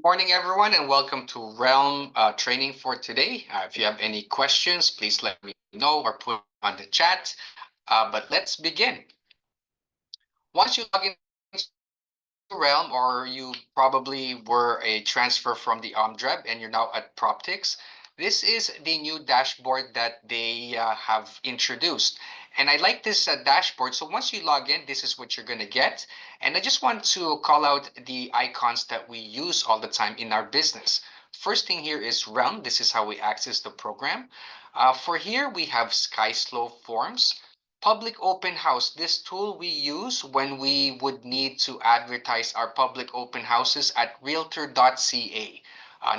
Morning, everyone, and welcome to Realm training for today. If you have any questions, please let me know or put on the chat. But let's begin. Once you log into Realm, or you probably were a transfer from the OmDreb and you're now at Proptics, this is the new dashboard that they have introduced. And I like this dashboard. So once you log in, this is what you're going to get. And I just want to call out the icons that we use all the time in our business. First thing here is Realm. This is how we access the program. For here, we have SkySlow Forms. Public open house, this tool we use when we would need to advertise our public open houses at realtor.ca,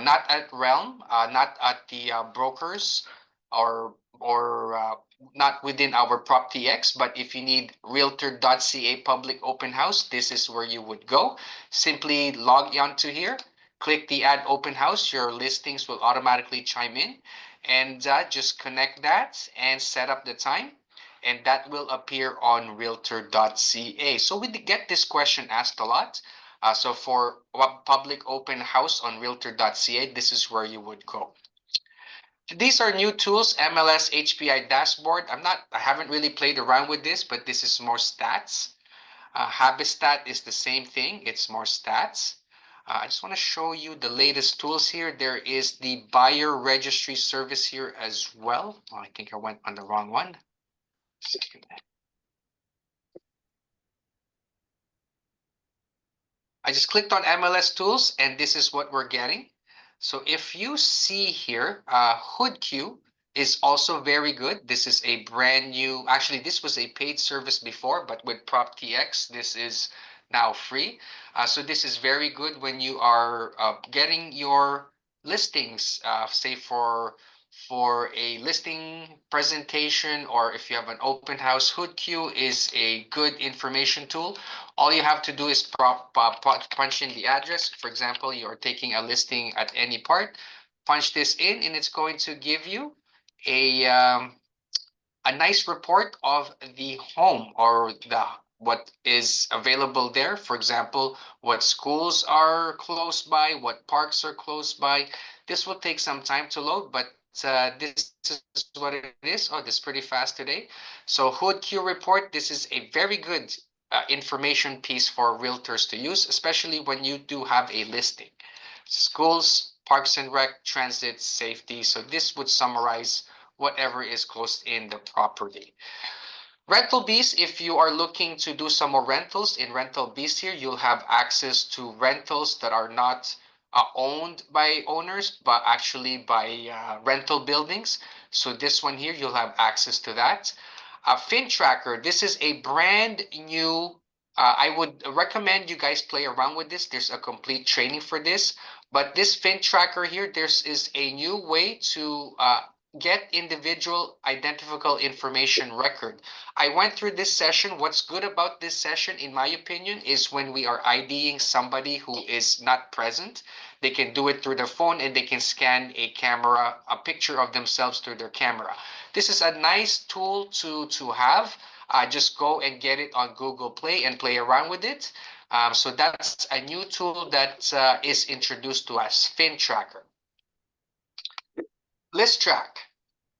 not at Realm, not at the brokers or not within our PropTX, but if you need realtor.ca public open house, this is where you would go. Simply log on to here, click the add open house, your listings will automatically chime in, and just connect that and set up the time, and that will appear on realtor.ca. So we get this question asked a lot. So for public open house on realtor.ca, this is where you would go. These are new tools, MLS HPI dashboard. I haven't really played around with this, but this is more stats. Habistat is the same thing. It's more stats. I just want to show you the latest tools here. There is the buyer registry service here as well. Oh, I think I went on the wrong one. I just clicked on MLS tools and this is what we're getting. So if you see here, HoodQ is also very good. This is a brand new, actually this was a paid service before, but with PropTX, this is now free. So this is very good when you are getting your listings, say for a listing presentation, or if you have an open house. HoodQ is a good information tool. All you have to do is punch in the address. For example, you're taking a listing at any part, punch this in, and it's going to give you a nice report of the home, or what is available there. For example, what schools are close by, what parks are close by. This will take some time to load, but this is what it is. Oh, this is pretty fast today. So HoodQ report, this is a very good information piece for realtors to use, especially when you do have a listing. Schools, parks and rec, transit, safety. So this would summarize whatever is close in the property. Rental Beast, if you are looking to do some more rentals in Rental Beast here, you'll have access to rentals that are not owned by owners, but actually by rental buildings. So this one here, you'll have access to that. Fin Tracker, this is a brand new, I would recommend you guys play around with this. There's a complete training for this. But this Fin Tracker here, is a new way to get individual identifiable information record. I went through this session. What's good about this session, in my opinion, is when we are IDing somebody who is not present, they can do it through their phone and they can scan a picture of themselves through their camera. This is a nice tool to have. Just go and get it on Google Play and play around with it. So that's a new tool that is introduced to us, Fin Tracker. List Track.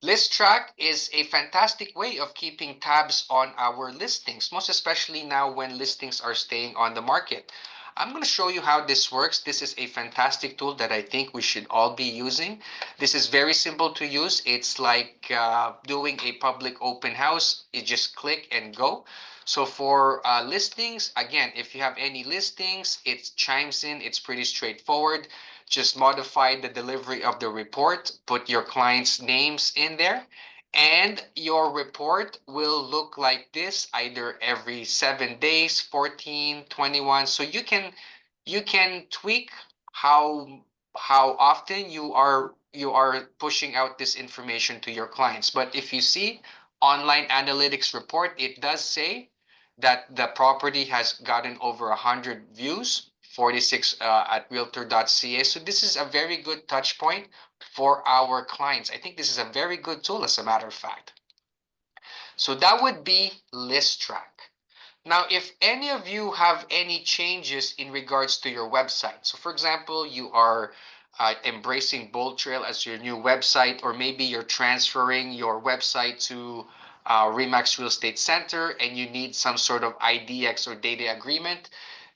List Track is a fantastic way of keeping tabs on our listings, most especially now when listings are staying on the market. I'm going to show you how this works. This is a fantastic tool that I think we should all be using. This is very simple to use. It's like doing a public open house. You just click and go. So for listings, again, if you have any listings, it chimes in. It's pretty straightforward. Just modify the delivery of the report, put your clients' names in there, and your report will look like this either every 7 days, 14, 21. So you can tweak how often you are pushing out this information to your clients. But if you see online analytics report, it does say that the property has gotten over 100 views, 46 at realtor.ca. So this is a very good touch point for our clients. I think this is a very good tool, as a matter of fact. So that would be List Track. Now, if any of you have any changes in regards to your website, so for example, you are embracing Bold Trail as your new website, or maybe you're transferring your website to Remax Real Estate Center and you need some sort of IDX or data agreement,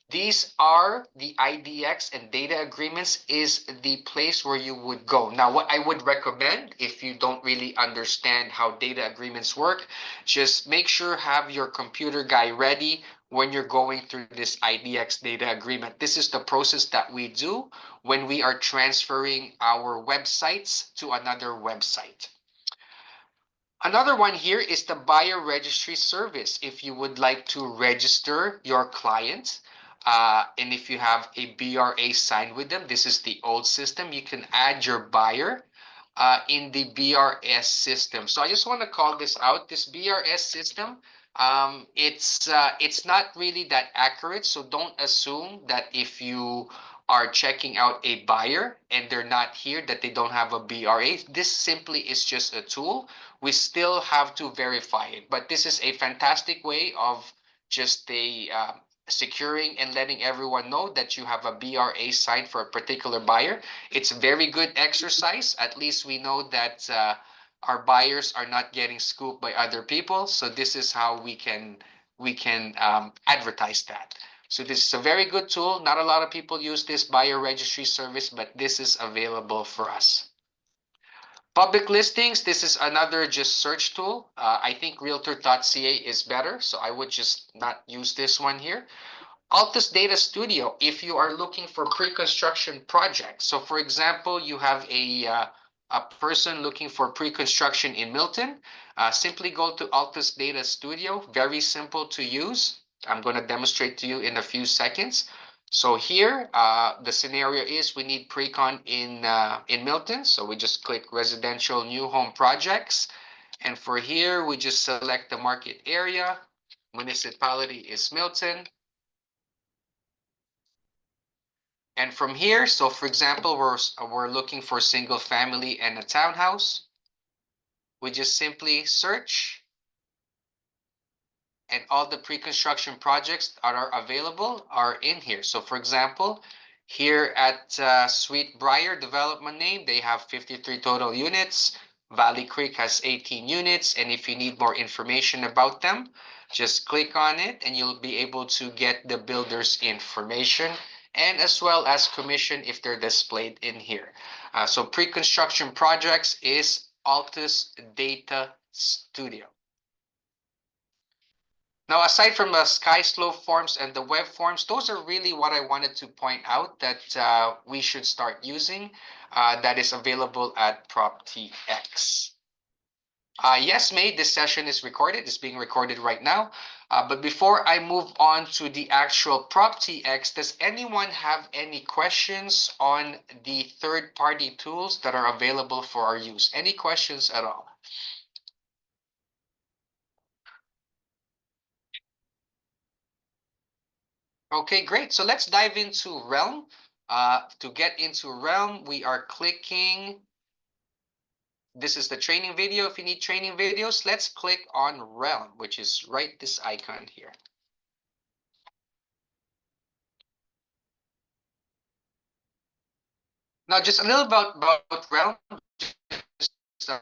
these are the IDX and data agreements is the place where you would go. Now, what I would recommend if you don't really understand how data agreements work, just make sure have your computer guy ready when you're going through this IDX data agreement. This is the process that we do when we are transferring our websites to another website. Another one here is the buyer registry service. If you would like to register your client, and if you have a BRA signed with them, this is the old system. You can add your buyer in the BRS system. So I just want to call this out. This BRS system, it's not really that accurate. So don't assume that if you are checking out a buyer and they're not here, that they don't have a BRA. This simply is just a tool. We still have to verify it, but this is a fantastic way of just securing and letting everyone know that you have a BRA signed for a particular buyer. It's a very good exercise. At least we know that our buyers are not getting scooped by other people. So this is how we can advertise that. So this is a very good tool. Not a lot of people use this buyer registry service, but this is available for us. Public listings, this is another just search tool. I think realtor.ca is better, so I would just not use this one here. Altus Data Studio, if you are looking for pre-construction projects. So for example, you have a person looking for pre-construction in Milton, simply go to Altus Data Studio, very simple to use. I'm going to demonstrate to you in a few seconds. So here, the scenario is we need pre-con in Milton. So we just click residential new home projects. And for here, we just select the market area. Municipality is Milton. And from here, so for example, we're looking for single family and a townhouse. We just simply search, and all the pre-construction projects that are available are in here. So for example, here at Sweet Briar development name, they have 53 total units. Valley Creek has 18 units. And if you need more information about them, just click on it and you'll be able to get the builder's information and as well as commission if they're displayed in here. So pre-construction projects is Altus Data Studio. Now, aside from the SkySlope forms and the web forms, those are really what I wanted to point out that we should start using that is available at PropTX. Yes, May, this session is recorded. It's being recorded right now. But before I move on to the actual PropTX, does anyone have any questions on the third-party tools that are available for our use? Any questions at all? Okay, great. So let's dive into REALM. To get into REALM, we are clicking. This is the training video. If you need training videos, let's click on REALM, which is right this icon here. Now, just a little about REALM. Just,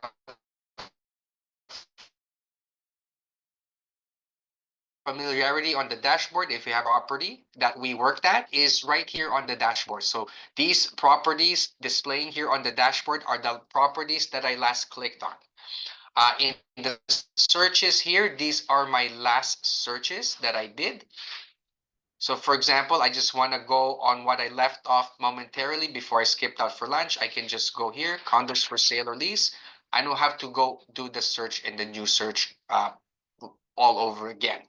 familiarity on the dashboard, if you have property that we worked at, is right here on the dashboard. So these properties displaying here on the dashboard are the properties that I last clicked on. In the searches here, these are my last searches that I did. So for example, I just want to go on what I left off momentarily before I skipped out for lunch. I can just go here, condos for sale or lease. I don't have to go do the search and the new search all over again.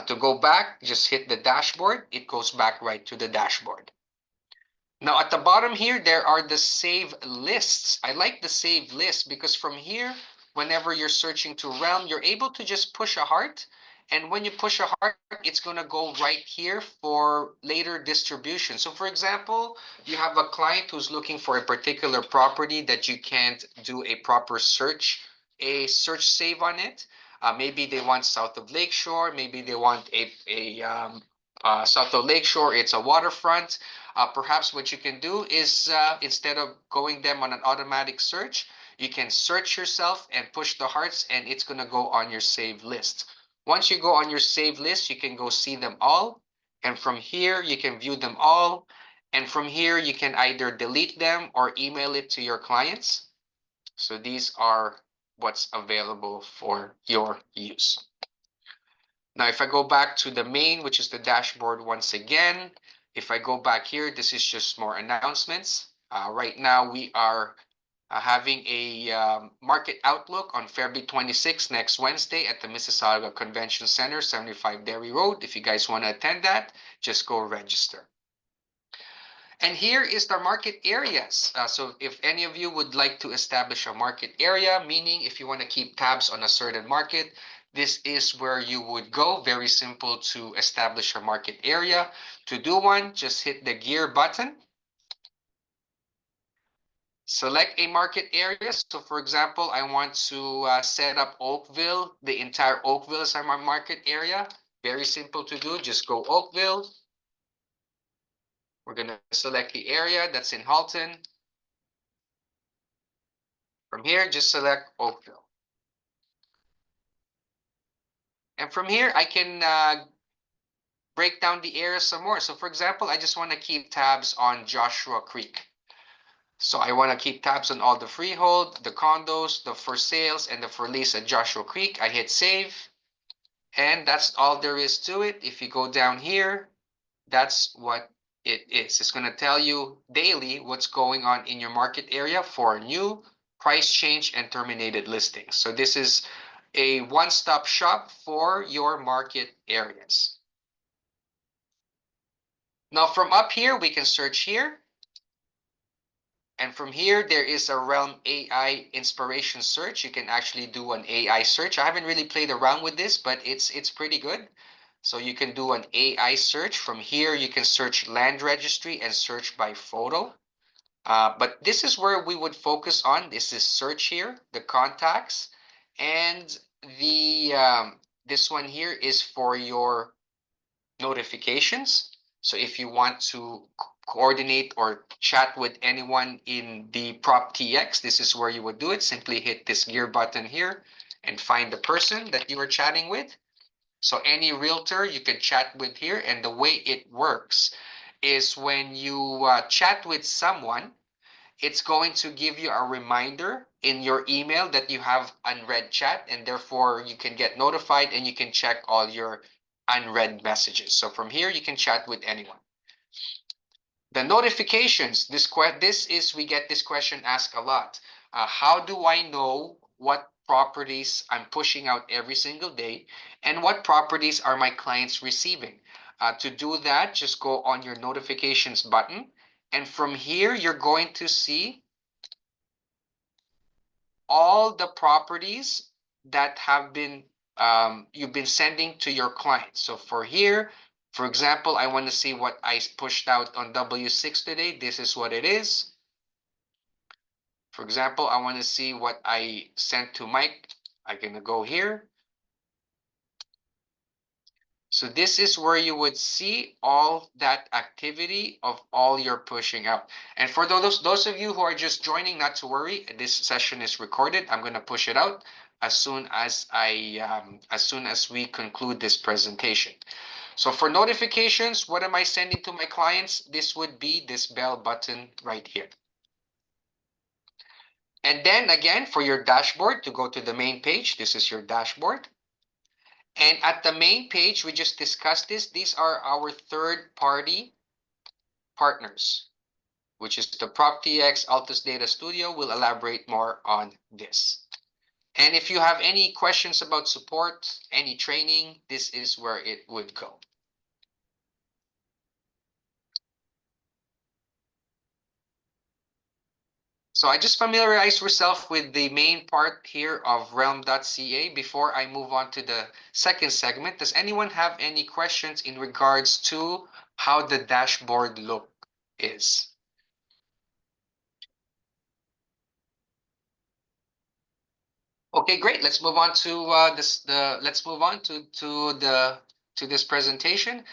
To go back, just hit the dashboard. It goes back right to the dashboard. Now at the bottom here, there are the save lists. I like the save list because from here, whenever you're searching to REALM, you're able to just push a heart. And when you push a heart, it's going to go right here for later distribution. So for example, you have a client who's looking for a particular property that you can't do a proper search, a search save on it. Maybe they want south of Lakeshore. Maybe they want south of Lakeshore. It's a waterfront. Perhaps what you can do is instead of going them on an automatic search, you can search yourself and push the hearts, and it's going to go on your save list. Once you go on your save list, you can go see them all. And from here, you can view them all. And from here, you can either delete them or email it to your clients. So these are what's available for your use. Now, if I go back to the main, which is the dashboard once again, if I go back here, this is just more announcements. Right now, we are having a market outlook on February 26th, next Wednesday at the Mississauga Convention Center, 75 Derry Road. If you guys want to attend that, just go register. And here is the market areas. So if any of you would like to establish a market area, meaning if you want to keep tabs on a certain market, this is where you would go. Very simple to establish a market area. To do one, just hit the gear button. Select a market area. So for example, I want to set up Oakville, the entire Oakville as my market area. Very simple to do. Just go Oakville. We're going to select the area that's in Halton. From here, just select Oakville. And from here, I can break down the area some more. So for example, I just want to keep tabs on Joshua Creek. So I want to keep tabs on all the freehold, the condos, the for sales, and the for lease at Joshua Creek. I hit save. And that's all there is to it. If you go down here, that's what it is. It's going to tell you daily what's going on in your market area for new, price change, and terminated listings. So this is a one-stop shop for your market areas. Now from up here, we can search here. And from here, there is a Realm AI inspiration search. You can actually do an AI search. I haven't really played around with this, but it's pretty good. So you can do an AI search. From here, you can search land registry and search by photo. But this is where we would focus on. This is search here, the contacts, and the this one here is for your notifications. So if you want to coordinate or chat with anyone in the PropTX, this is where you would do it. Simply hit this gear button here and find the person that you are chatting with. So any realtor you can chat with here. And the way it works is when you chat with someone, it's going to give you a reminder in your email that you have unread chat, and therefore you can get notified and you can check all your unread messages. So from here, you can chat with anyone. The notifications, we get this question asked a lot. How do I know what properties I'm pushing out every single day and what properties are my clients receiving? To do that, just go on your notifications button. And from here, you're going to see all the properties that have been you've been sending to your clients. So for here, for example, I want to see what I pushed out on W6 today. This is what it is. For example, I want to see what I sent to Mike. I'm going to go here. So this is where you would see all that activity of all your pushing out. And for those of you who are just joining, not to worry, this session is recorded. I'm going to push it out as soon as we conclude this presentation. So for notifications, what am I sending to my clients? This would be this bell button right here. And then again, for your dashboard, to go to the main page, this is your dashboard. And at the main page, we just discussed this. These are our third-party partners, which is the PropTX, Altus Data Studio. We'll elaborate more on this. And if you have any questions about support, any training, this is where it would go. So I just familiarize yourself with the main part here of realm.ca before I move on to the second segment. Does anyone have any questions in regards to how the dashboard look is? Okay, great. Let's move on to let's move on to this presentation.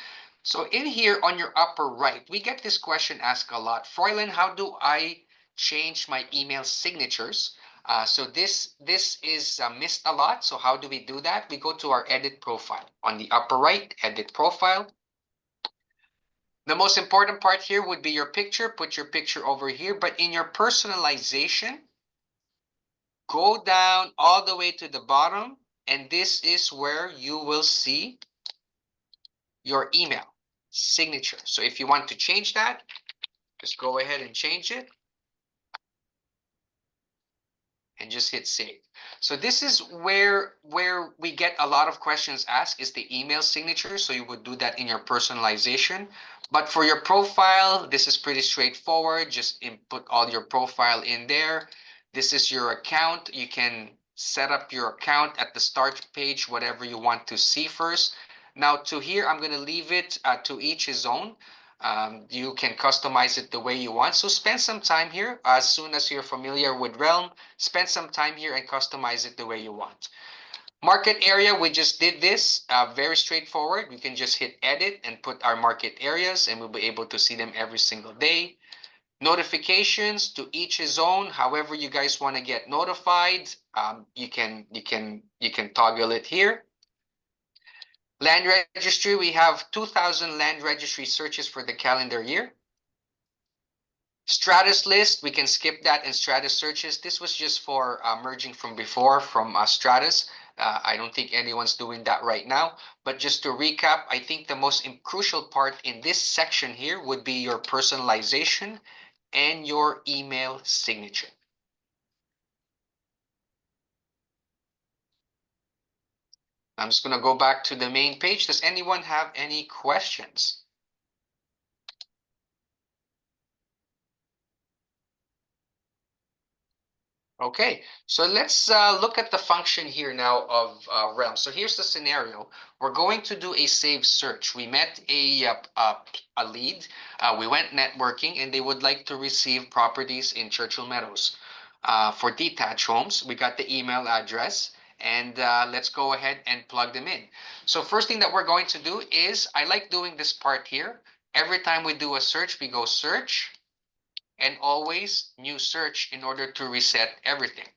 So in here on your upper right, we get this question asked a lot. Fräulein, how do I change my email signatures? So this is missed a lot. So how do we do that? We go to our edit profile. On the upper right, edit profile. The most important part here would be your picture. Put your picture over here. But in your personalization, go down all the way to the bottom. And this is where you will see your email signature. So if you want to change that, just go ahead and change it and just hit save. So this is where we get a lot of questions asked is the email signature. So you would do that in your personalization. But for your profile, this is pretty straightforward. Just input all your profile in there. This is your account. You can set up your account at the start page, whatever you want to see first. Now to here, I'm going to leave it to each his own. You can customize it the way you want. So spend some time here. As soon as you're familiar with Realm, spend some time here and customize it the way you want. Market area, we just did this, very straightforward. We can just hit edit and put our market areas and we'll be able to see them every single day. Notifications, to each his own. However you guys want to get notified, you can toggle it here. Land registry, we have 2,000 land registry searches for the calendar year. Stratus list, we can skip that, and Stratus searches. This was just for merging from before from Stratus. I don't think anyone's doing that right now. But just to recap, I think the most crucial part in this section here would be your personalization and your email signature. I'm just going to go back to the main page. Does anyone have any questions? Okay, so let's look at the function here now of Realm. So here's the scenario. We're going to do a save search. We met a lead. We went networking, and they would like to receive properties in Churchill Meadows for detached homes. We got the email address, and let's go ahead and plug them in. So first thing that we're going to do is, I like doing this part here. Every time we do a search, we go search and always new search in order to reset everything.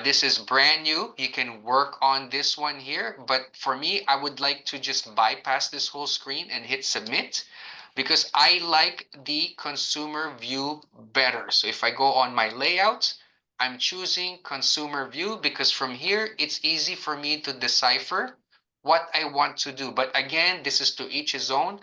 This is brand new. You can work on this one here, but for me, I would like to just bypass this whole screen and hit submit because I like the consumer view better. So if I go on my layout, I'm choosing consumer view because from here, it's easy for me to decipher what I want to do. But again, this is to each his own.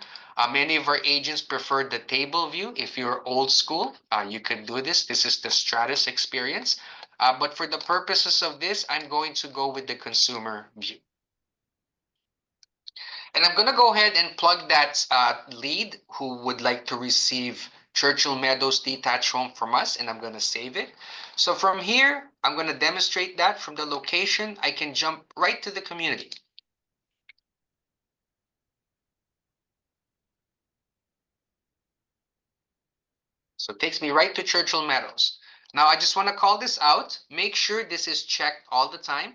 Many of our agents prefer the table view. If you're old school, you can do this. This is the Stratus experience. But for the purposes of this, I'm going to go with the consumer view. And I'm going to go ahead and plug that lead who would like to receive Churchill Meadows detached home from us, and I'm going to save it. So from here, I'm going to demonstrate that from the location. I can jump right to the community. So it takes me right to Churchill Meadows. Now, I just want to call this out. Make sure this is checked all the time.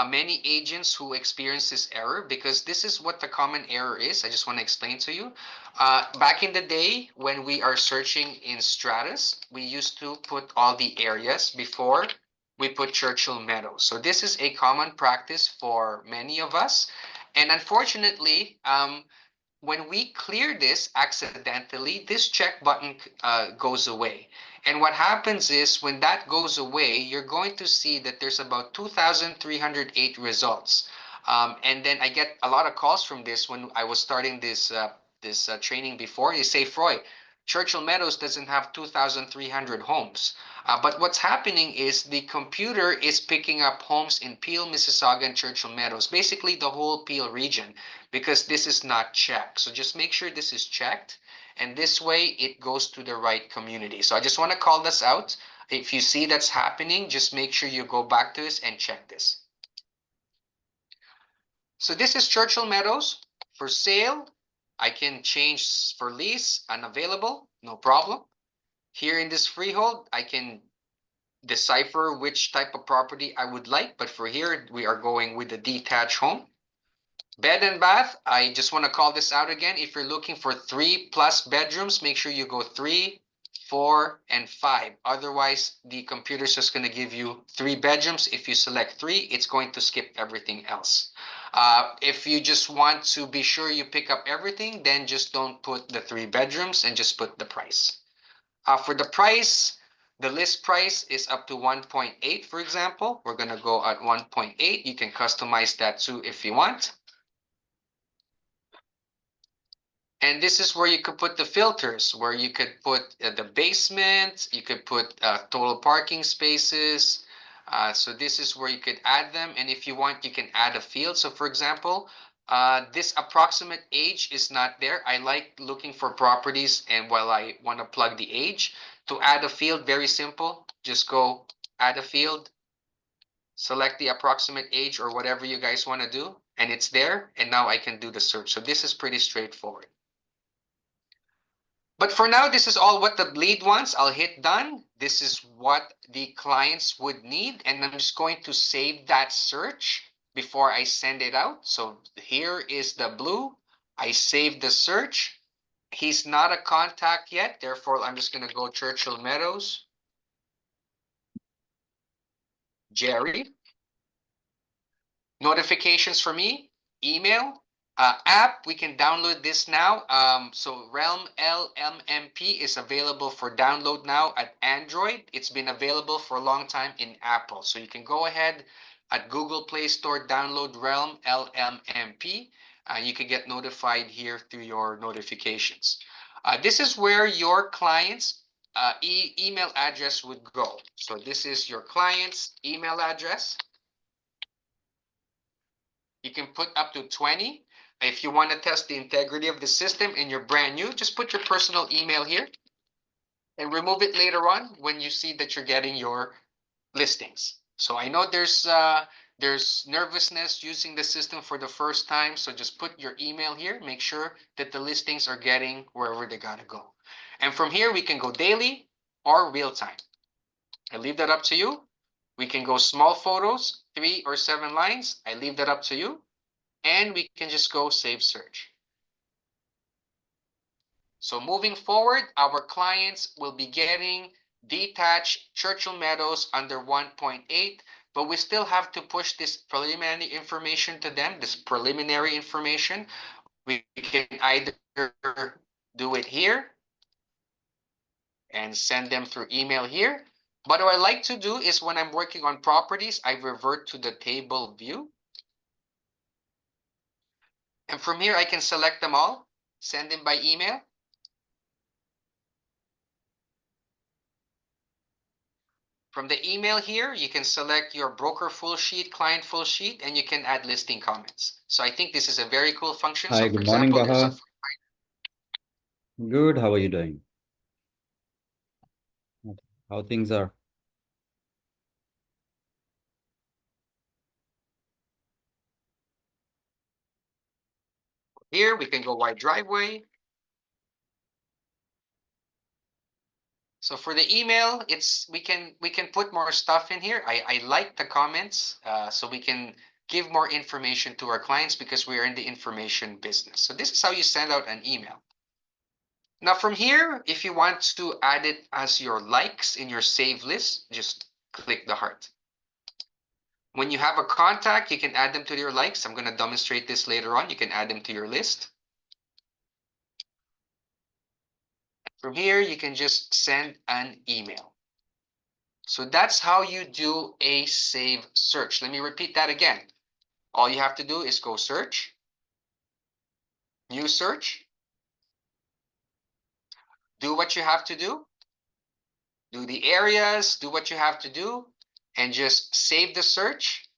Many agents who experience this error, because this is what the common error is. I just want to explain to you. Back in the day, when we are searching in Stratus, we used to put all the areas before we put Churchill Meadows. So this is a common practice for many of us. And unfortunately, when we clear this accidentally, this check button goes away. And what happens is when that goes away, you're going to see that there's about 2,308 results. And then I get a lot of calls from this when I was starting this training before. You say, Froy, Churchill Meadows doesn't have 2,300 homes. But what's happening is the computer is picking up homes in Peel, Mississauga, and Churchill Meadows, basically the whole Peel region, because this is not checked. So just make sure this is checked, and this way it goes to the right community. So I just want to call this out. If you see that's happening, just make sure you go back to this and check this. So this is Churchill Meadows for sale. I can change for lease, unavailable, no problem. Here in this freehold, I can decipher which type of property I would like. But for here, we are going with the detached home. Bed and bath, I just want to call this out again. If you're looking for 3+ bedrooms, make sure you go 3, 4, and 5. Otherwise, the computer's just going to give you 3 bedrooms. If you select 3, it's going to skip everything else. If you just want to be sure you pick up everything, then just don't put the 3 bedrooms and just put the price. For the price, the list price is up to 1.8, for example. We're going to go at 1.8. You can customize that too if you want. And this is where you could put the filters, where you could put the basement, you could put total parking spaces. So this is where you could add them. And if you want, you can add a field. So for example, this approximate age is not there. I like looking for properties, and while I want to plug the age, to add a field, very simple. Just go add a field, select the approximate age or whatever you guys want to do, and it's there. And now I can do the search. So this is pretty straightforward. But for now, this is all what the lead wants. I'll hit done. This is what the clients would need. And I'm just going to save that search before I send it out. So here is the blue. I saved the search. He's not a contact yet. Therefore, I'm just going to go Churchill Meadows. Jerry. Notifications for me. Email. App, we can download this now. So REALM LMMP is available for download now at Android. It's been available for a long time in Apple. So you can go ahead at Google Play Store, download REALM LMMP. You can get notified here through your notifications. This is where your client's email address would go. So this is your client's email address. You can put up to 20. If you want to test the integrity of the system and you're brand new, just put your personal email here and remove it later on when you see that you're getting your listings. So I know there's nervousness using the system for the first time. So just put your email here. Make sure that the listings are getting wherever they gotta go. And from here, we can go daily or real time. I leave that up to you. We can go small photos, 3 or 7 lines. I leave that up to you. And we can just go save search. So moving forward, our clients will be getting detached Churchill Meadows under 1.8, but we still have to push this preliminary information to them, this preliminary information. We can either do it here and send them through email here. But what I like to do is when I'm working on properties, I revert to the table view. And from here, I can select them all, send them by email. From the email here, you can select your broker full sheet, client full sheet, and you can add listing comments. So I think this is a very cool function. Hi, So for good morning, example, there's a Baha. Good. How are you doing? How things are? here, we can go wide driveway. So for the email, we can put more stuff in here. I like the comments, so we can give more information to our clients because we are in the information business. So this is how you send out an email. Now from here, if you want to add it as your likes in your save list, just click the heart. When you have a contact, you can add them to your likes. I'm going to demonstrate this later on. You can add them to your list. From here, you can just send an email. So that's how you do a save search. Let me repeat that again. All you have to do is go search, new search, do what you have to do the areas, do what you have to do, and just save the search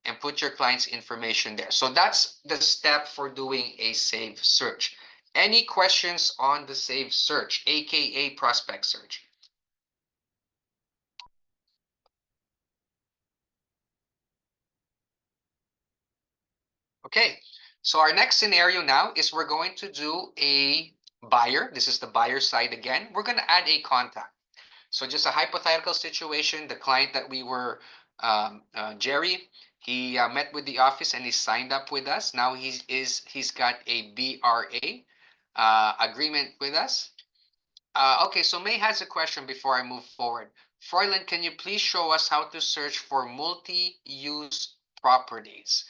and put your client's information there. So that's the step for doing a save search. Any questions on the save search, aka prospect search? Okay, so our next scenario now is we're going to do a buyer. This is the buyer side again. We're going to add a contact. So just a hypothetical situation, the client that we were, Jerry, he met with the office and he signed up with us. Now he's got a BRA agreement with us. Okay, so May has a question before I move forward. Froylan, can you please show us how to search for multi-use properties?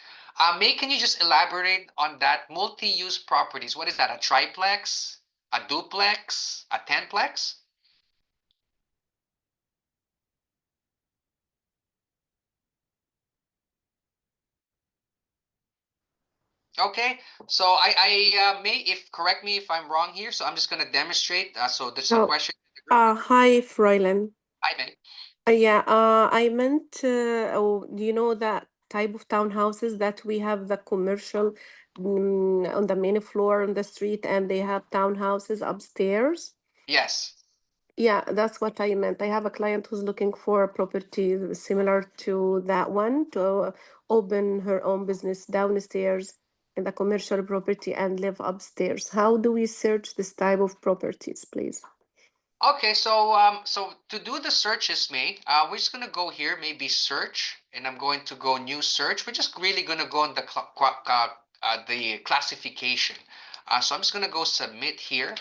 May, can you just elaborate on that? Multi-use properties. What is that? A triplex? A duplex? A tenplex? Okay, so May, if correct me if I'm wrong here. So I'm just going to demonstrate. So there's a Oh, question in the group. hi, Fräulein. Hi, May. Yeah, I meant, oh, do you know that type of townhouses that we have the commercial on the main floor on the street, and they have townhouses upstairs? Yes. Yeah, that's what I meant. I have a client who's looking for a property similar to that one to open her own business downstairs in the commercial property and live upstairs. How do we search this type of properties, please? Okay, so so to do the searches, May, we're just gonna go here, maybe search, and I'm going to go new search. We're just really gonna go on the classification. So I'm just gonna go submit here.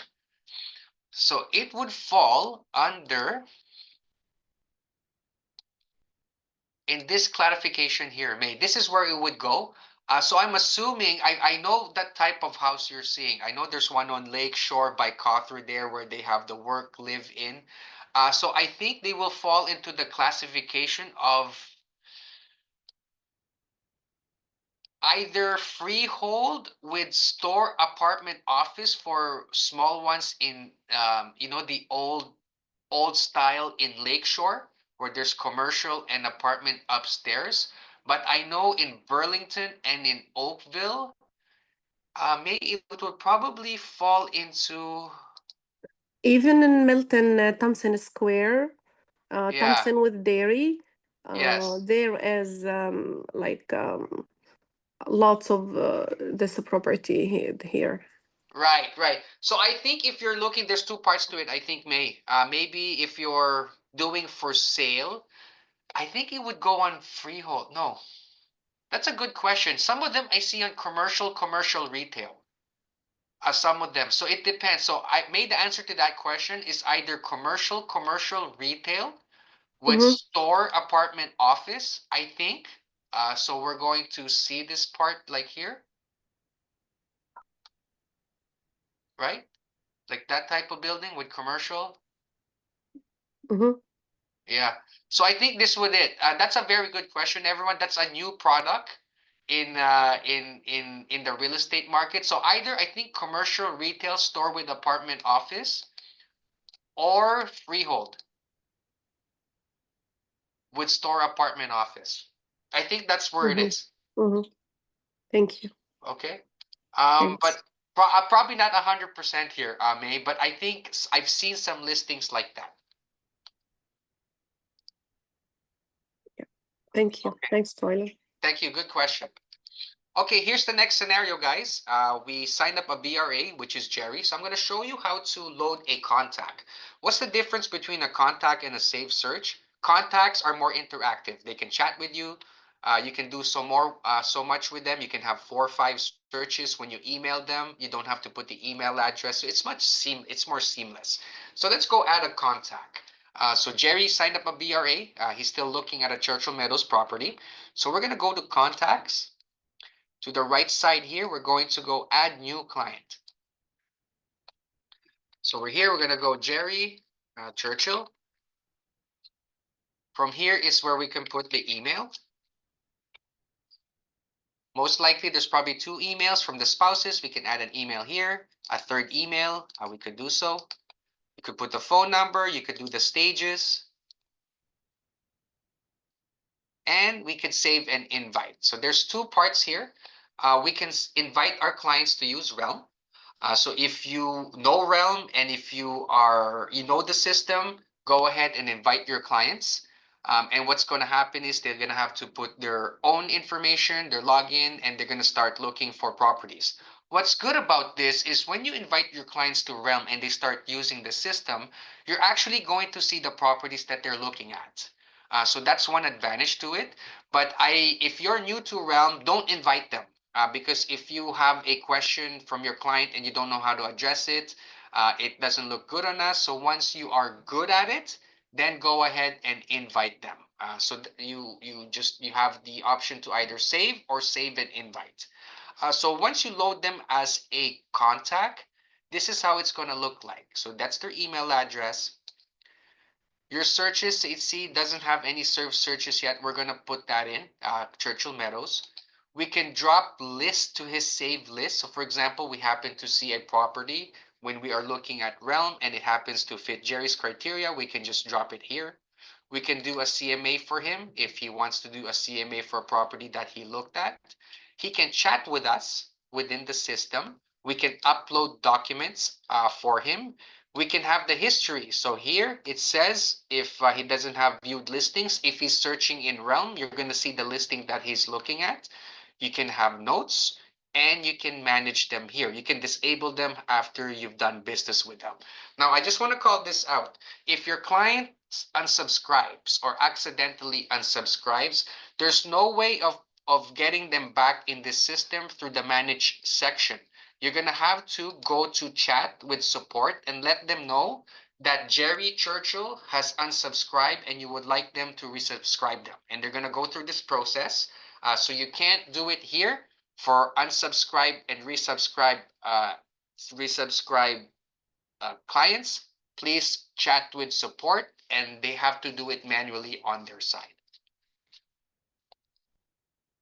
So it would fall under in this clarification here, May. This is where it would go. So I'm assuming I know that type of house you're seeing. I know there's one on Lake Shore by Cawthron there where they have the work live in. So I think they will fall into the classification of either freehold with store apartment office for small ones in the old style in Lakeshore where there's commercial and apartment upstairs. But I know in Burlington and in Oakville, may it would probably fall into Even in Milton, Thompson Square, yeah, Thompson with Dairy, yes. there is lots of this property here. Right, right. So I think if you're looking, there's two parts to it. I think May, maybe if you're doing for sale, I think it would go on freehold. No, that's a good question. Some of them I see on commercial retail. Some of them. So it depends. So I made the answer to that question is either commercial retail with Mm-hmm, store apartment office, I think. So we're going to see this part like here, right? Like that type of building with commercial. mm-hmm, Yeah. So I think this would it. That's a very good question, everyone. That's a new product in the real estate market. So either I think commercial retail store with apartment office or freehold with store apartment office. I think that's where it mm-hmm, is. mm-hmm. Thank you. Okay. Thanks. But probably not 100% here, May, but I think I've seen some listings like that. Yeah. Thank you. Okay. Thanks, Tyler. Thank you. Good question. Okay, here's the next scenario, guys. We signed up a BRA, which is Jerry. So I'm going to show you how to load a contact. What's the difference between a contact and a saved search? Contacts are more interactive. They can chat with you. You can do so much with them. You can have 4 or 5 searches when you email them. You don't have to put the email address. So it's more seamless. So let's go add a contact. So Jerry signed up a BRA. He's still looking at a Churchill Meadows property. So we're going to go to contacts. To the right side here, we're going to go add new client. So we're here, we're going to go Jerry Churchill. From here is where we can put the email. Most likely there's probably 2 emails from the spouses. We can add an email here, a third email, we could do so. You could put the phone number, you could do the stages, and we could save an invite. So there's 2 parts here. We can invite our clients to use Realm. So if you know Realm and if you know the system, go ahead and invite your clients. And what's going to happen is they're going to have to put their own information, their login, and they're going to start looking for properties. What's good about this is when you invite your clients to Realm and they start using the system, you're actually going to see the properties that they're looking at. So that's one advantage to it. But if you're new to Realm, don't invite them because if you have a question from your client and you don't know how to address it, it doesn't look good on us. So once you are good at it, then go ahead and invite them. You have the option to either save or save and invite. So once you load them as a contact, this is how it's going to look like. So that's their email address. Your searches, see, doesn't have any served searches yet. We're going to put that in, Churchill Meadows. We can drop list to his saved list. So for example, we happen to see a property when we are looking at Realm and it happens to fit Jerry's criteria. We can just drop it here. We can do a CMA for him if he wants to do a CMA for a property that he looked at. He can chat with us within the system. We can upload documents for him. We can have the history. So here it says if he doesn't have viewed listings, if he's searching in Realm, you're going to see the listing that he's looking at. You can have notes and you can manage them here. You can disable them after you've done business with them. Now, I just want to call this out. If your client unsubscribes or accidentally unsubscribes, there's no way of getting them back in this system through the manage section. You're going to have to go to chat with support and let them know that Jerry Churchill has unsubscribed and you would like them to resubscribe them. And they're going to go through this process. So you can't do it here for unsubscribe and resubscribe clients. Please chat with support and they have to do it manually on their side.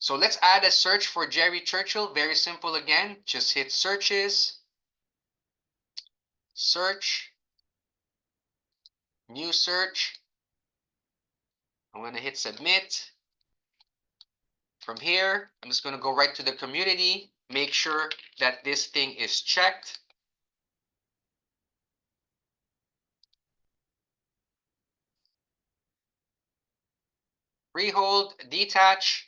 So let's add a search for Jerry Churchill. Very simple again. Just hit searches, search, new search. I'm going to hit submit. From here, I'm just going to go right to the community. Make sure that this thing is checked. Freehold, detach.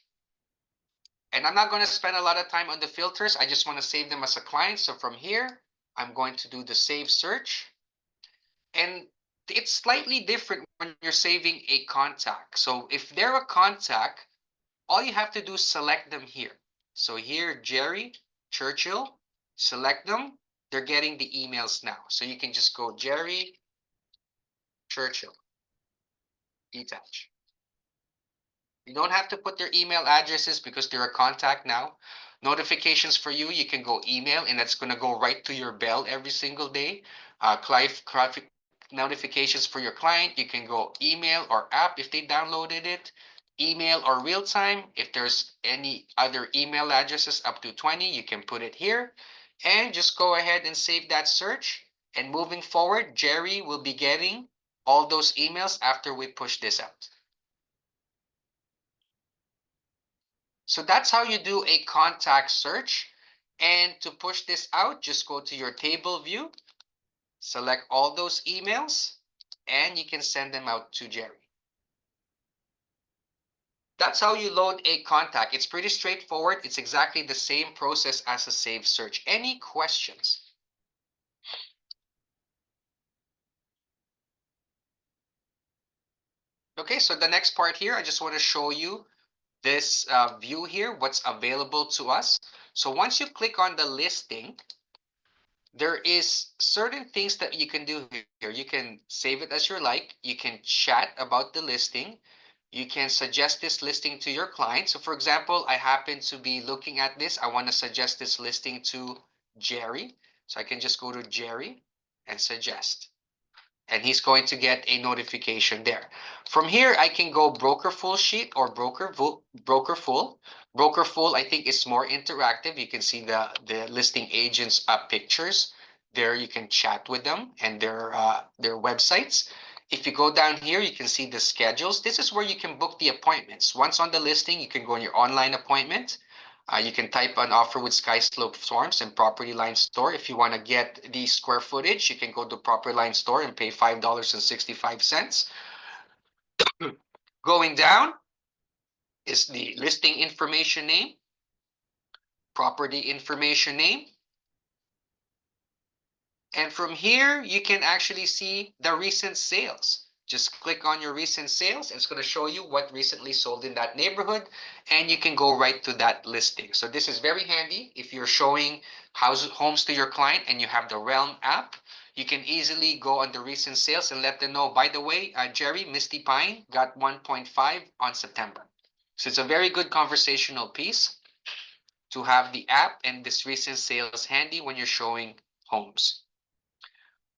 And I'm not going to spend a lot of time on the filters. I just want to save them as a client. So from here, I'm going to do the save search. And it's slightly different when you're saving a contact. So if they're a contact, all you have to do is select them here. So here, Jerry Churchill, select them. They're getting the emails now. So you can just go Jerry Churchill, detach. You don't have to put their email addresses because they're a contact now. Notifications for you, you can go email and that's going to go right to your bell every single day. Client notifications for your client, you can go email or app if they downloaded it. Email or real time. If there's any other email addresses up to 20, you can put it here. And just go ahead and save that search. And moving forward, Jerry will be getting all those emails after we push this out. So that's how you do a contact search. And to push this out, just go to your table view, select all those emails, and you can send them out to Jerry. That's how you load a contact. It's pretty straightforward. It's exactly the same process as a save search. Any questions? Okay, so the next part here, I just want to show you this view here, what's available to us. So once you click on the listing, there is certain things that you can do here. You can save it as you like. You can chat about the listing. You can suggest this listing to your client. So for example, I happen to be looking at this. I want to suggest this listing to Jerry. So I can just go to Jerry and suggest. And he's going to get a notification there. From here, I can go broker full sheet or broker full. Broker full, I think, is more interactive. You can see the listing agents pictures. There you can chat with them and their websites. If you go down here, you can see the schedules. This is where you can book the appointments. Once on the listing, you can go on your online appointment. You can type an offer with Sky Slope Storms and Property Line Store. If you want to get the square footage, you can go to Property Line Store and pay $5.65. Going down is the listing information name, property information name. And from here, you can actually see the recent sales. Just click on your recent sales. It's going to show you what recently sold in that neighborhood, and you can go right to that listing. So this is very handy if you're showing homes to your client and you have the Realm app. You can easily go on the recent sales and let them know, by the way, Jerry, Misty Pine got 1.5 on September. So it's a very good conversational piece to have the app and this recent sales handy when you're showing homes.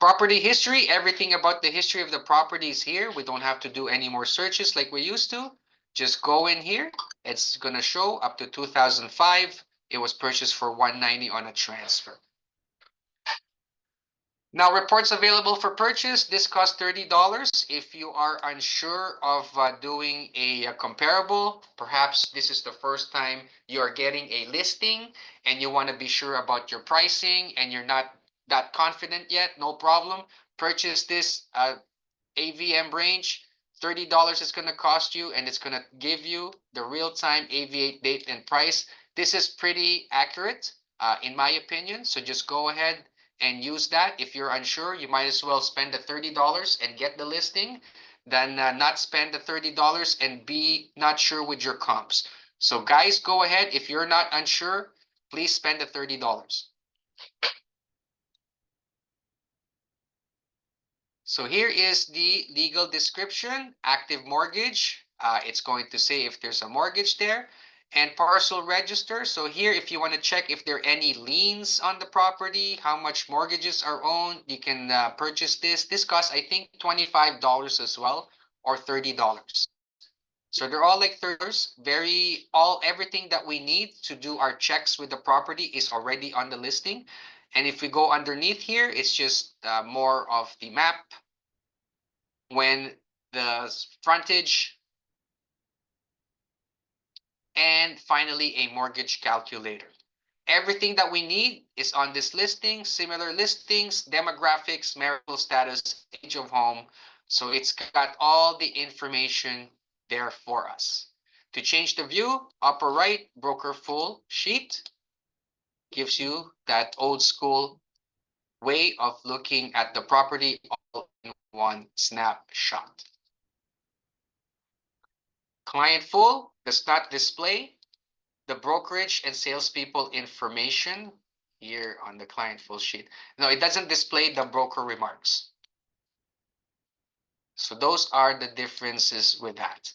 Property history, everything about the history of the property is here. We don't have to do any more searches like we used to. Just go in here. It's going to show up to 2005. It was purchased for 190 on a transfer. Now, reports available for purchase. This costs $30. If you are unsure of doing a comparable, perhaps this is the first time you are getting a listing and you want to be sure about your pricing and you're not that confident yet, no problem. Purchase this AVM range. $30 is going to cost you, and it's going to give you the real-time AV8 date and price. This is pretty accurate, in my opinion. So just go ahead and use that. If you're unsure, you might as well spend the $30 and get the listing than not spend the $30 and be not sure with your comps. So guys, go ahead. If you're not unsure, please spend the $30. So here is the legal description, active mortgage. It's going to say if there's a mortgage there, and parcel register. So here, if you want to check if there are any liens on the property, how much mortgages are owned, you can purchase this. This costs, I think, $25 as well, or $30. So they're all like $30. Everything that we need to do our checks with the property is already on the listing. And if we go underneath here, it's just more of the map, when the frontage, and finally a mortgage calculator. Everything that we need is on this listing, similar listings, demographics, marital status, age of home. So it's got all the information there for us. To change the view, upper right, broker full sheet gives you that old school way of looking at the property all in one snapshot. Client full does not display the brokerage and salespeople information here on the client full sheet. No, it doesn't display the broker remarks. So those are the differences with that.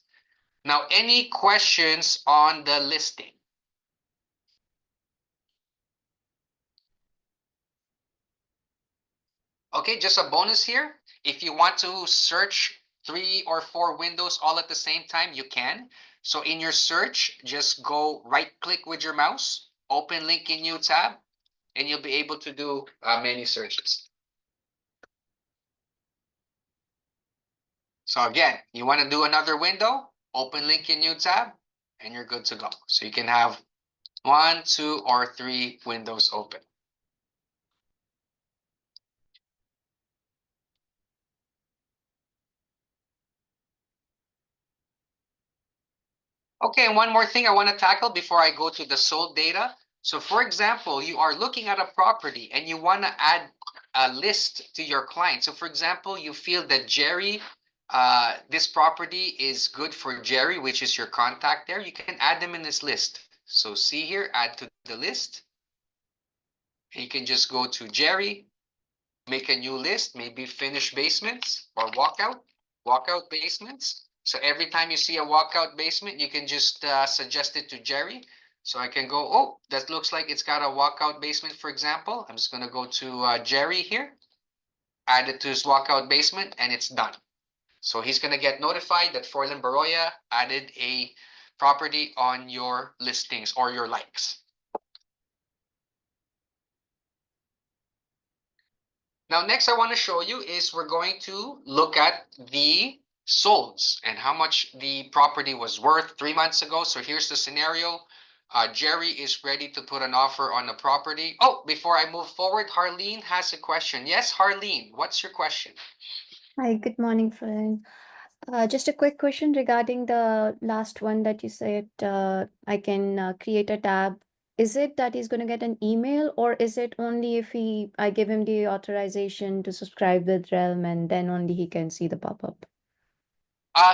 Now, any questions on the listing? Okay, just a bonus here. If you want to search 3 or 4 windows all at the same time, you can. So in your search, just go right click with your mouse, open link in new tab, and you'll be able to do many searches. So again, you want to do another window, open link in new tab, and you're good to go. So you can have 1, 2, or 3 windows open. Okay, and one more thing I want to tackle before I go to the sold data. So for example, you are looking at a property and you want to add a list to your client. So for example, you feel that Jerry, this property is good for Jerry, which is your contact there. You can add them in this list. So see here, add to the list. And you can just go to Jerry, make a new list, maybe finished basements or walkout basements. So every time you see a walkout basement, you can just suggest it to Jerry. So I can go, oh, that looks like it's got a walkout basement, for example. I'm just going to go to Jerry here, add it to his walkout basement, and it's done. So he's going to get notified that Forlan Baroya added a property on your listings or your likes. Now, next I want to show you is we're going to look at the solds and how much the property was worth 3 months ago. So here's the scenario. Jerry is ready to put an offer on the property. Oh, before I move forward, Harleen has a question. Yes, Harleen, what's your question? Hi, good morning, friend. Just a quick question regarding the last one that you said I can create a tab is it that he's going to get an email, or is it only if I give him the authorization to subscribe with Realm and then only he can see the pop-up?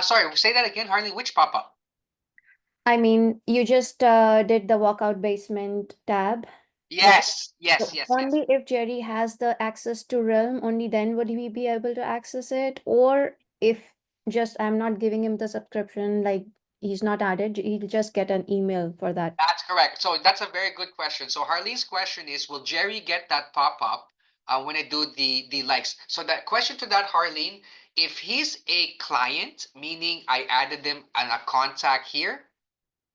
Sorry, say that again, Harley. Which pop-up? I mean, you just did the walkout basement tab, right? Yes, yes, So yes, yes. only if Jerry has the access to Realm, only then would he be able to access it. Or if just I'm not giving him the subscription, like he's not added, he'll just get an email for that. That's correct. So that's a very good question. So Harley's question is, will Jerry get that pop-up when I do the likes? So that question to that, Harleen, if he's a client, meaning I added them and a contact here,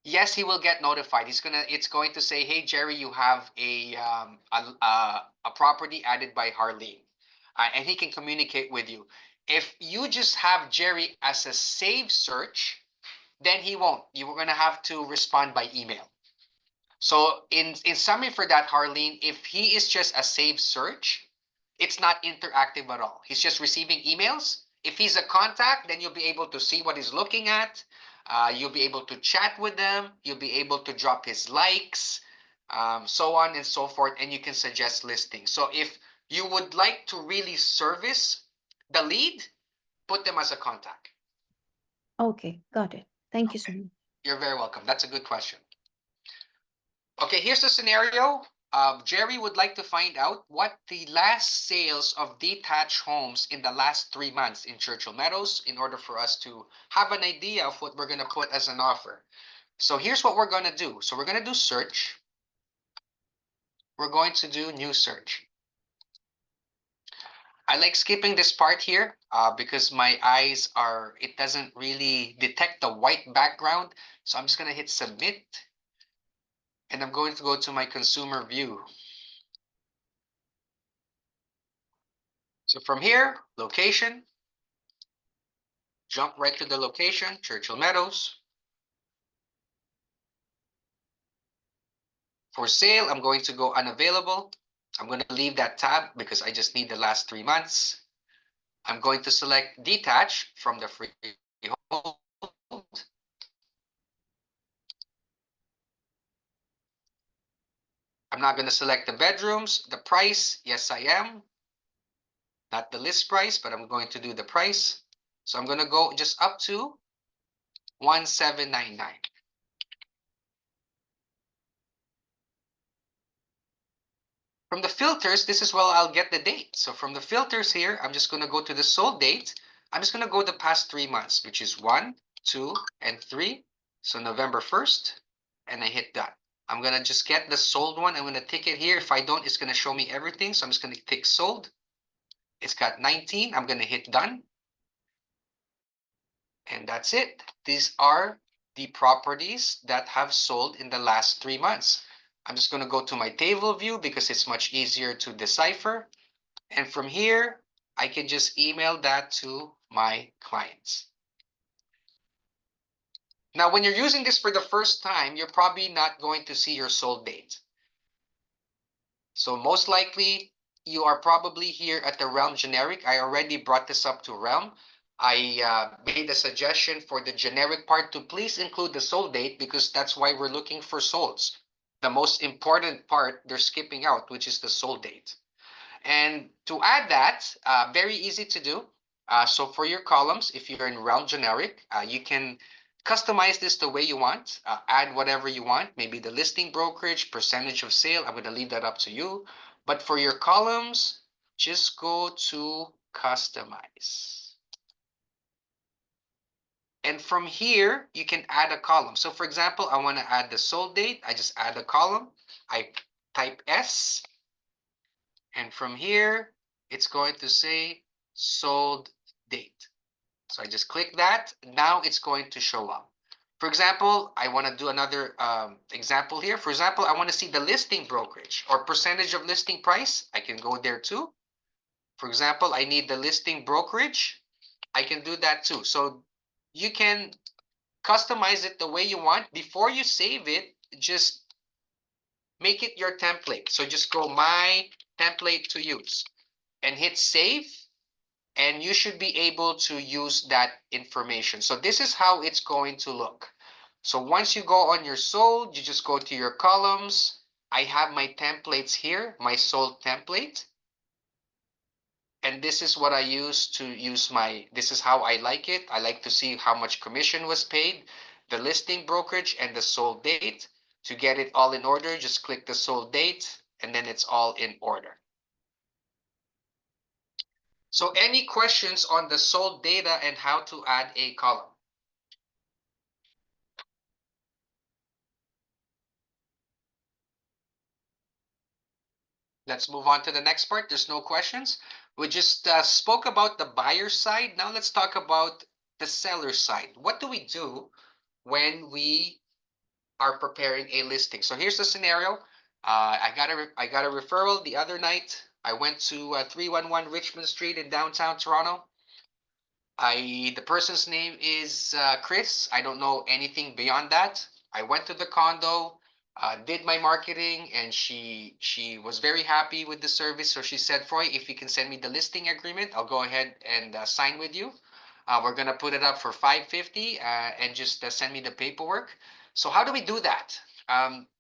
yes, he will get notified. It's going to say, hey Jerry, you have a property added by Harleen, and he can communicate with you. If you just have Jerry as a save search, then he won't. You are going to have to respond by email. So in summary for that, Harleen, if he is just a saved search, it's not interactive at all. He's just receiving emails. If he's a contact, then you'll be able to see what he's looking at. You'll be able to chat with them. You'll be able to drop his likes, so on and so forth, and you can suggest listings. So if you would like to really service the lead, put them as a contact. Okay, got it. Thank you so Okay. much. You're very welcome. That's a good question. Okay, here's the scenario. Jerry would like to find out what the last sales of detached homes in the last 3 months in Churchill Meadows in order for us to have an idea of what we're going to put as an offer. So here's what we're going to do. So we're going to do search. We're going to do new search. I like skipping this part here because my eyes it doesn't really detect the white background. So I'm just going to hit submit. And I'm going to go to my consumer view. So from here, location, jump right to the location, Churchill Meadows. For sale, I'm going to go unavailable. I'm going to leave that tab because I just need the last 3 months. I'm going to select detach from the freehold. I'm not going to select the bedrooms, the price. Yes, I am. Not the list price, but I'm going to do the price. So I'm going to go just up to 1799. From the filters, this is where I'll get the date. So from the filters here, I'm just going to go to the sold date. I'm just going to go the past 3 months, which is 1, 2, and 3. So November 1st, and I hit done. I'm going to just get the sold one. I'm going to tick it here. If I don't, it's going to show me everything. So I'm just going to tick sold. It's got 19. I'm going to hit done. And that's it. These are the properties that have sold in the last 3 months. I'm just going to go to my table view because it's much easier to decipher. And from here, I can just email that to my clients. Now, when you're using this for the first time, you're probably not going to see your sold date. So most likely, you are probably here at the Realm generic. I already brought this up to Realm. I made a suggestion for the generic part to please include the sold date because that's why we're looking for solds. The most important part they're skipping out, which is the sold date. And to add that, very easy to do. So for your columns, if you're in Realm Generic, you can customize this the way you want, add whatever you want, maybe the listing brokerage, percentage of sale. I'm going to leave that up to you. But for your columns, just go to customize. And from here, you can add a column. So for example, I want to add the sold date. I just add a column. I type S. And from here, it's going to say sold date. So I just click that. Now it's going to show up. For example, I want to do another example here. For example, I want to see the listing brokerage or percentage of listing price. I can go there too. For example, I need the listing brokerage. I can do that too. So you can customize it the way you want. Before you save it, just make it your template. So just go my template to use and hit save, and you should be able to use that information. So this is how it's going to look. So once you go on your sold, you just go to your columns, I have my templates here, my sold template. And this is what I use to use this is how I like it. I like to see how much commission was paid, the listing brokerage, and the sold date. To get it all in order, just click the sold date, and then it's all in order. So any questions on the sold data and how to add a column? Let's move on to the next part. There's no questions. We just spoke about the buyer side. Now let's talk about the seller side. What do we do when we are preparing a listing? So here's the scenario. I got a referral the other night. I went to 311 Richmond Street in downtown Toronto. The person's name is Chris. I don't know anything beyond that. I went to the condo, did my marketing, and she was very happy with the service. So she said, Froy, if you can send me the listing agreement, I'll go ahead and sign with you. We're gonna put it up for 550 and just send me the paperwork. So how do we do that?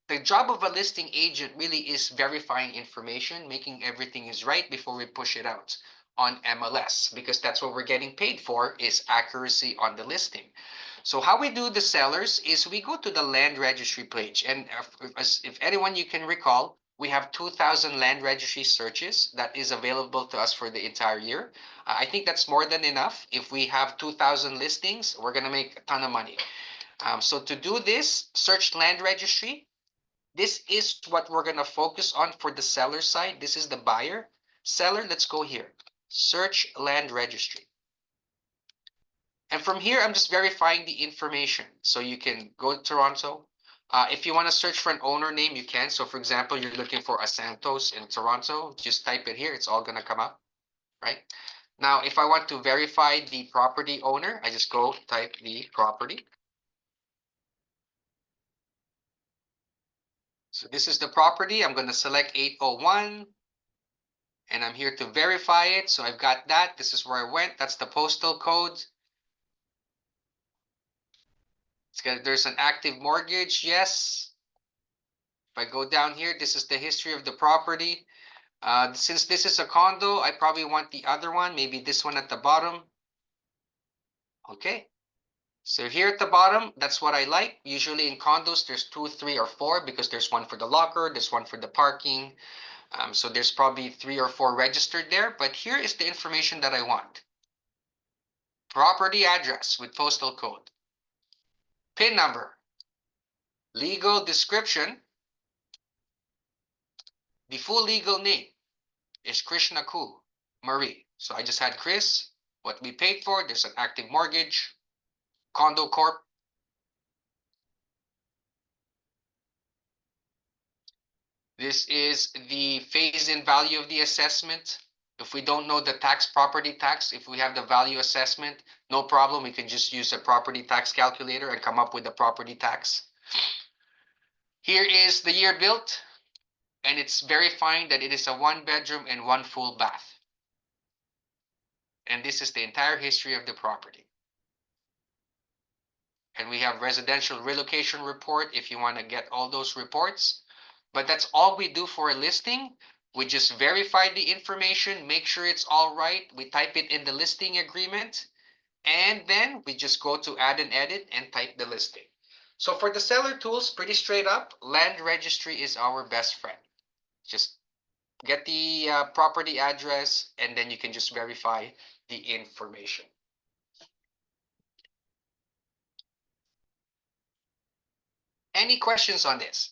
The job of a listing agent really is verifying information, making everything is right before we push it out on MLS, because that's what we're getting paid for, is accuracy on the listing. So how we do the sellers is we go to the land registry page, and if anyone you can recall, we have 2,000 land registry searches that is available to us for the entire year. I think that's more than enough. If we have 2,000 listings, we're gonna make a ton of money. So to do this, search land registry. This is what we're gonna focus on for the seller side. This is the buyer. Seller, let's go here. Search land registry. And from here, I'm just verifying the information. So you can go to Toronto. If you want to search for an owner name, you can. So for example, you're looking for a Santos in Toronto, just type it here. It's all going to come up, right? Now, if I want to verify the property owner, I just go type the property. So this is the property. I'm going to select 801. And I'm here to verify it. So I've got that. This is where I went. That's the postal code. There's an active mortgage. Yes. If I go down here, this is the history of the property. Since this is a condo, I probably want the other one, maybe this one at the bottom. Okay. So here at the bottom, that's what I like. Usually in condos, there's 2, 3, or 4 because there's one for the locker, there's one for the parking. So there's probably 3 or 4 registered there, but here is the information that I want. Property address with postal code. PIN number. Legal description. The full legal name is Krishna Ku Marie. So I just had Chris, what we paid for, there's an active mortgage, condo corp. This is the phase-in value of the assessment. If we don't know the property tax, if we have the value assessment, no problem. We can just use a property tax calculator and come up with the property tax. Here is the year built, and it's verifying that it is a 1-bedroom and 1 full bath. And this is the entire history of the property. And we have residential relocation report if you want to get all those reports. But that's all we do for a listing. We just verify the information, make sure it's all right. We type it in the listing agreement, and then we just go to add and edit and type the listing. So for the seller tools, pretty straight up, land registry is our best friend. Just get the property address, and then you can just verify the information. Any questions on this?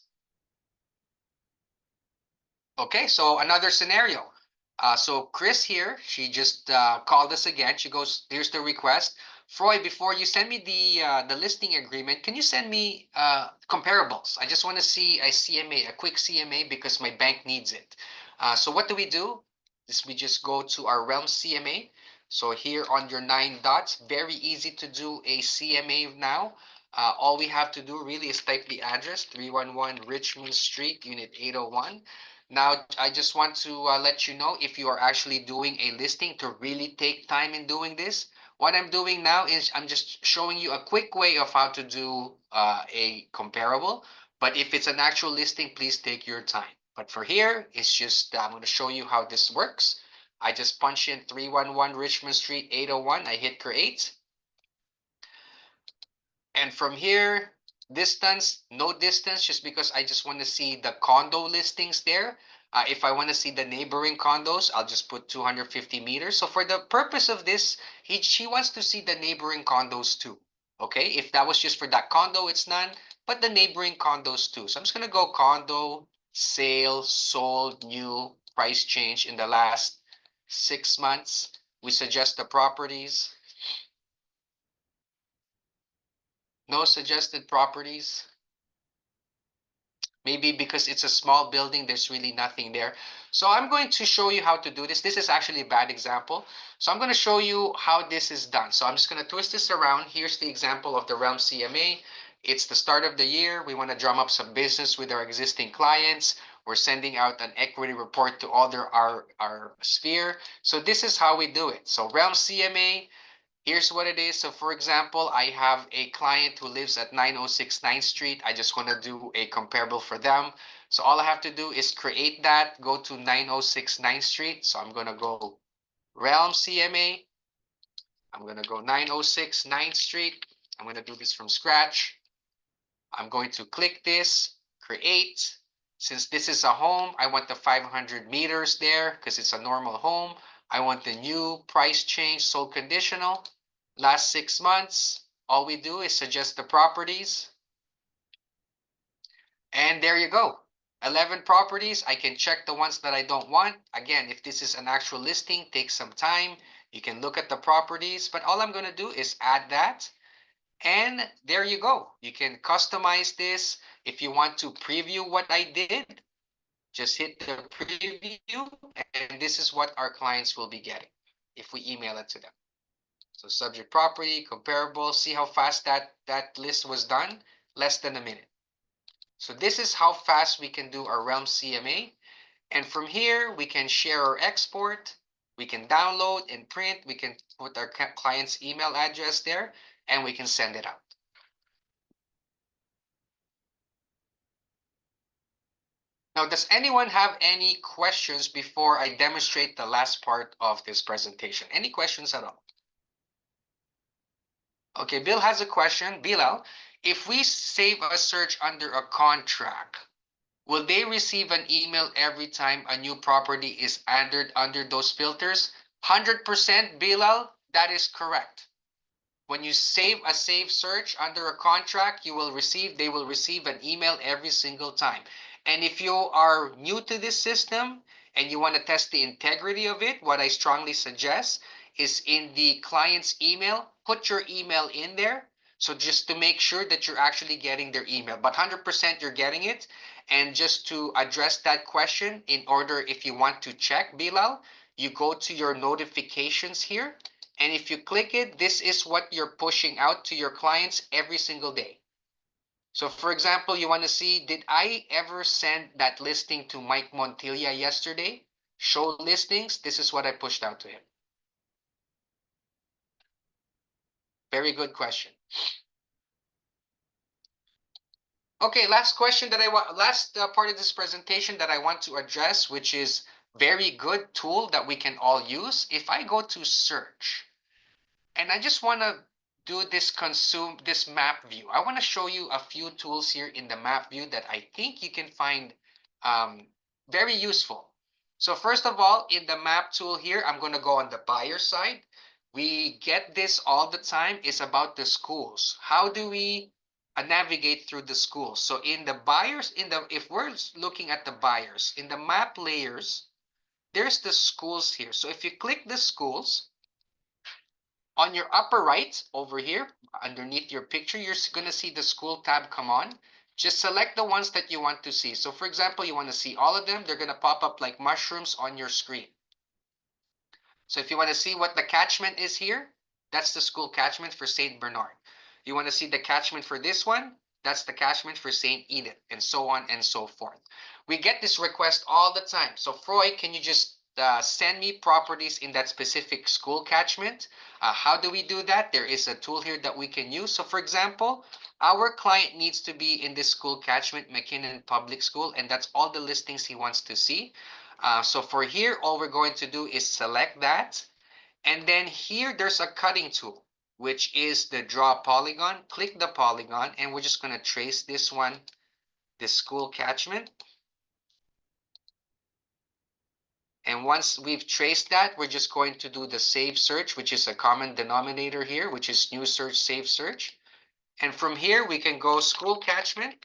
Okay, so another scenario. So Chris here, she just called us again. She goes, here's the request. Froy, before you send me the listing agreement, can you send me comparables? I just want to see a CMA, a quick CMA, because my bank needs it. So what do? We just go to our REALM CMA. So here on your 9 dots, very easy to do a CMA now. All we have to do really is type the address, 311 Richmond Street, Unit 801. Now, I just want to let you know, if you are actually doing a listing, to really take time in doing this. What I'm doing now is I'm just showing you a quick way of how to do a comparable. But if it's an actual listing, please take your time. But for here, it's just, I'm going to show you how this works. I just punch in 311 Richmond Street, 801. I hit create. And from here, distance, no distance, just because I just want to see the condo listings there. If I want to see the neighboring condos, I'll just put 250 meters. So for the purpose of this, she wants to see the neighboring condos too. Okay, if that was just for that condo, it's none, but the neighboring condos too. So I'm just going to go condo, sale, sold, new, price change in the last 6 months. We suggest the properties. No suggested properties. Maybe because it's a small building, there's really nothing there. So I'm going to show you how to do this. This is actually a bad example. So I'm going to show you how this is done. So I'm just going to twist this around. Here's the example of the REALM CMA. It's the start of the year. We want to drum up some business with our existing clients. We're sending out an equity report to all our sphere. So this is how we do it. So REALM CMA, here's what it is. So for example, I have a client who lives at 906 9th Street. I just want to do a comparable for them. So all I have to do is create that, go to 906 9th Street. So I'm going to go Realm CMA. I'm going to go 906 9th Street. I'm going to do this from scratch. I'm going to click this, create. Since this is a home, I want the 500 meters there because it's a normal home. I want the new price change, sold conditional. Last 6 months, all we do is suggest the properties. And there you go. 11 properties. I can check the ones that I don't want. Again, if this is an actual listing, take some time. You can look at the properties, but all I'm going to do is add that. And there you go. You can customize this. If you want to preview what I did, just hit the preview, and this is what our clients will be getting if we email it to them. So subject property, comparable, see how fast that list was done? Less than a minute. So this is how fast we can do our REALM CMA. And from here, we can share or export. We can download and print. We can put our client's email address there, and we can send it out. Now, does anyone have any questions before I demonstrate the last part of this presentation? Any questions at all? Okay, Bill has a question. Bilal, if we save a search under a contract, will they receive an email every time a new property is added under those filters? 100% Bilal, that is correct. When you save a save search under a contract, they will receive an email every single time. And if you are new to this system and you want to test the integrity of it, what I strongly suggest is in the client's email, put your email in there. So just to make sure that you're actually getting their email, but 100% you're getting it. And just to address that question, in order, if you want to check Bilal, you go to your notifications here. And if you click it, this is what you're pushing out to your clients every single day. So for example, you want to see, did I ever send that listing to Mike Montilla yesterday? Show listings. This is what I pushed out to him. Very good question. Okay, last question that I want, last part of this presentation that I want to address, which is very good tool that we can all use. If I go to search, and I just want to do this map view. I want to show you a few tools here in the map view that I think you can find very useful. So first of all, in the map tool here, I'm going to go on the buyer side. We get this all the time. It's about the schools. How do we navigate through the schools? So in the buyers, if we're looking at the buyers, in the map layers, there's the schools here. So if you click the schools, on your upper right over here, underneath your picture, you're going to see the school tab come on. Just select the ones that you want to see. So for example, you want to see all of them. They're going to pop up like mushrooms on your screen. So if you want to see what the catchment is here, that's the school catchment for St. Bernard. You want to see the catchment for this one? That's the catchment for St. Edith, and so on and so forth. We get this request all the time. So Freud, can you just send me properties in that specific school catchment. How do we do that? There is a tool here that we can use. So for example, our client needs to be in this school catchment, McKinnon Public School, and that's all the listings he wants to see. So for here, all we're going to do is select that. And then here, there's a cutting tool, which is the draw polygon. Click the polygon, and we're just going to trace this one, this school catchment. And once we've traced that, we're just going to do the save search, which is a common denominator here, which is new search, save search. And from here, we can go school catchment,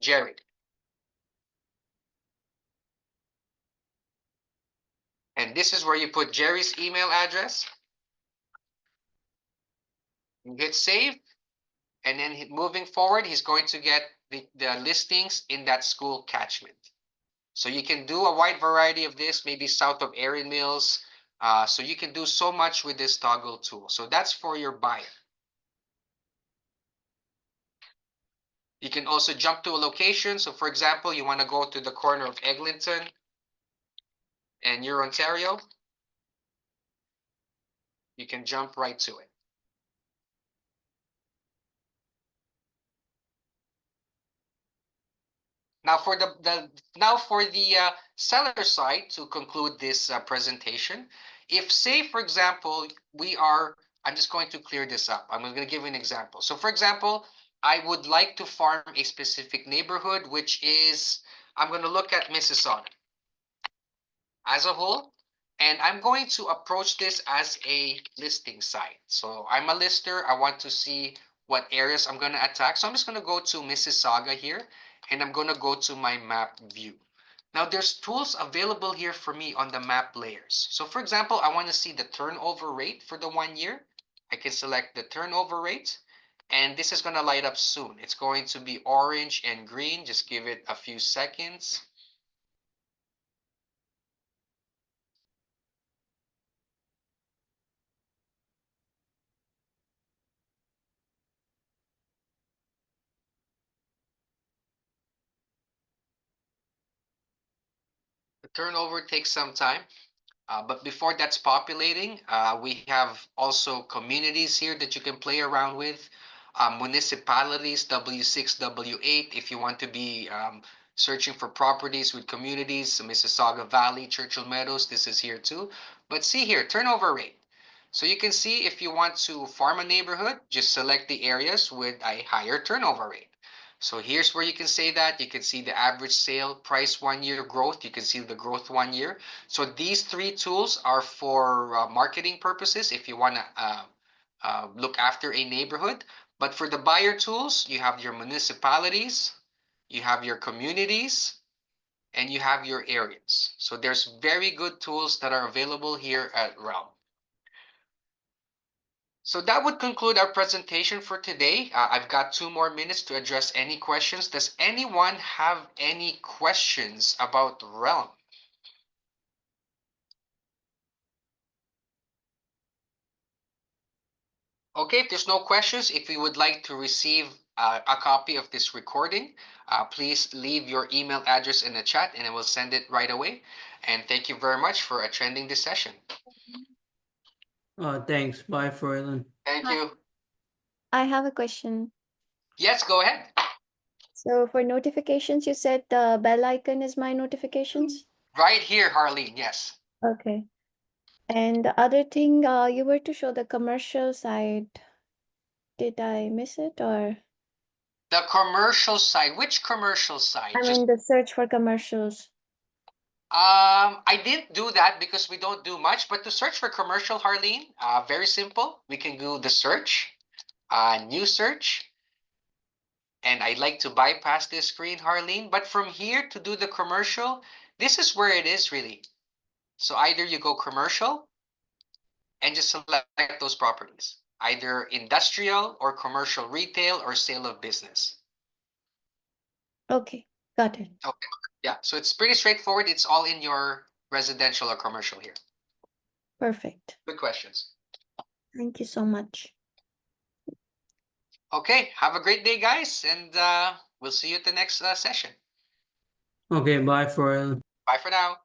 Jerry. And this is where you put Jerry's email address. You hit save. And then moving forward, he's going to get the listings in that school catchment. So you can do a wide variety of this, maybe south of Erin Mills. So you can do so much with this toggle tool. So that's for your buyer. You can also jump to a location. So for example, you want to go to the corner of Eglinton and you're Ontario. You can jump right to it. Now for the seller side, to conclude this presentation, if say for example I'm just going to clear this up. I'm going to give you an example. So for example, I would like to farm a specific neighborhood, which is I'm going to look at Mississauga as a whole, and I'm going to approach this as a listing site. So I'm a lister. I want to see what areas I'm going to attack. So I'm just going to go to Mississauga here, and I'm going to go to my map view. Now there's tools available here for me on the map layers. So for example, I want to see the turnover rate for the 1 year. I can select the turnover rate, and this is going to light up soon. It's going to be orange and green. Just give it a few seconds. The turnover takes some time. But before that's populating, we have also communities here that you can play around with. Municipalities, W6, W8, if you want to be searching for properties with communities, Mississauga Valley, Churchill Meadows, this is here too. But see here, turnover rate. So you can see if you want to farm a neighborhood, just select the areas with a higher turnover rate. So here's where you can say that. You can see the average sale price 1 year growth. You can see the growth 1 year. So these three tools are for marketing purposes if you want to look after a neighborhood. But for the buyer tools, you have your municipalities, you have your communities, and you have your areas. So there's very good tools that are available here at REALM. So that would conclude our presentation for today. I've got 2 more minutes to address any questions. Does anyone have any questions about REALM? Okay, if there's no questions, if you would like to receive a copy of this recording, please leave your email address in the chat and I will send it right away. And thank you very much for attending this session. Thanks. Bye, Froylan. Thank Hi. you. I have a question. Yes, go ahead. So for notifications, you said the bell icon is my notifications? Right here, Harleen, yes. Okay. And the other thing, you were to show the commercial side. Did I miss it or? The commercial side, which commercial side? I mean the search for commercials. I didn't do that because we don't do much, but to search for commercial, Harleen, very simple. We can do the search, new search. And I'd like to bypass this screen, Harleen. But from here to do the commercial, this is where it is really. So either you go commercial and just select those properties, either industrial or commercial retail or sale of business. Okay, got it. Okay. Yeah, so it's pretty straightforward. It's all in your residential or commercial here. Perfect. Good questions. Thank you so much. Okay, have a great day, guys, and we'll see you at the next session. Okay, bye, Froylan. Bye for now.